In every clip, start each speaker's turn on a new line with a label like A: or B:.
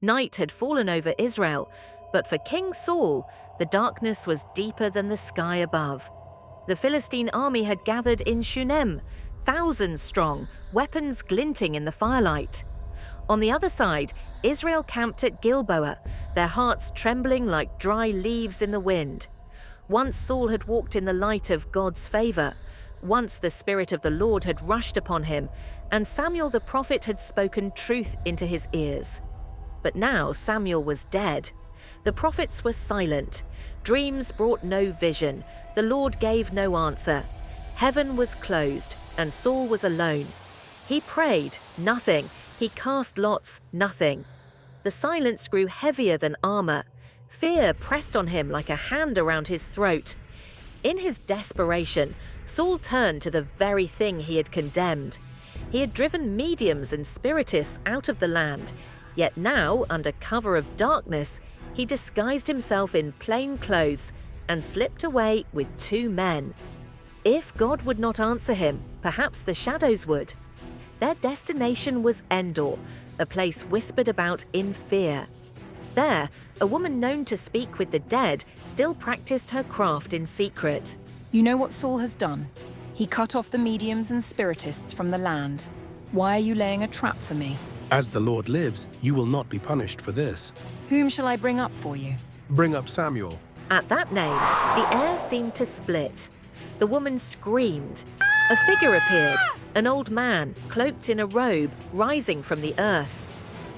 A: Night had fallen over Israel, but for King Saul, the darkness was deeper than the sky above. The Philistine army had gathered in Shunem, thousands strong, weapons glinting in the firelight. On the other side, Israel camped at Gilboa, their hearts trembling like dry leaves in the wind. Once Saul had walked in the light of God's favor. Once the Spirit of the Lord had rushed upon him, and Samuel the prophet had spoken truth into his ears. But now Samuel was dead. The prophets were silent. Dreams brought no vision. The Lord gave no answer. Heaven was closed, and Saul was alone. He prayed, nothing. He cast lots, nothing. The silence grew heavier than armor. Fear pressed on him like a hand around his throat. In his desperation, Saul turned to the very thing he had condemned. He had driven mediums and spiritists out of the land, yet now, under cover of darkness, he disguised himself in plain clothes and slipped away with 2 men. If God would not answer him, perhaps the shadows would. Their destination was Endor, a place whispered about in fear. There, a woman known to speak with the dead still practiced her craft in secret.
B: You know what Saul has done? He cut off the mediums and spiritists from the land. Why are you laying a trap for me?
C: As the Lord lives, you will not be punished for this.
B: Whom shall I bring up for you?
C: Bring up Samuel.
A: At that name, the air seemed to split. The woman screamed. A figure appeared, an old man, cloaked in a robe, rising from the earth.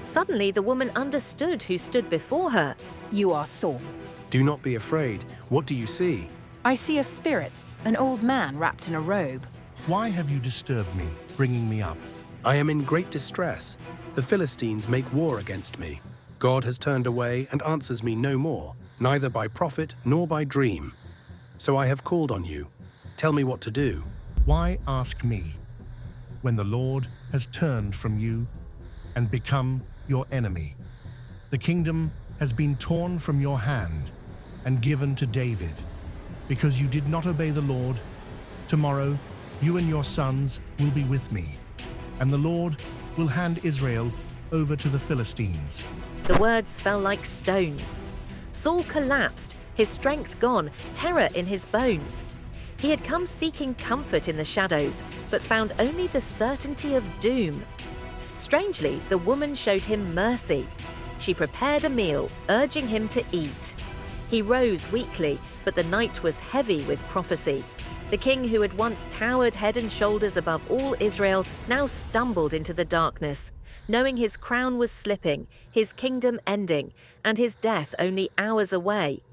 A: Suddenly, the woman understood who stood before her.
B: You are Saul.
C: Do not be afraid. What do you see?
B: I see a spirit, an old man wrapped in a robe.
D: Why have you disturbed me, bringing me up?
C: I am in great distress. The Philistines make war against me. God has turned away and answers me no more, neither by prophet nor by dream. So I have called on you. Tell me what to do.
D: Why ask me, when the Lord has turned from you and become your enemy? The kingdom has been torn from your hand and given to David. Because you did not obey the Lord, tomorrow you and your sons will be with me, and the Lord will hand Israel over to the Philistines.
A: The words fell like stones. Saul collapsed, his strength gone, terror in his bones. He had come seeking comfort in the shadows, but found only the certainty of doom. Strangely, the woman showed him mercy. She prepared a meal, urging him to eat. He rose weakly, but the night was heavy with prophecy. The king who had once towered head and shoulders above all Israel now stumbled into the darkness, knowing his crown was slipping, his kingdom ending, and his death only hours away.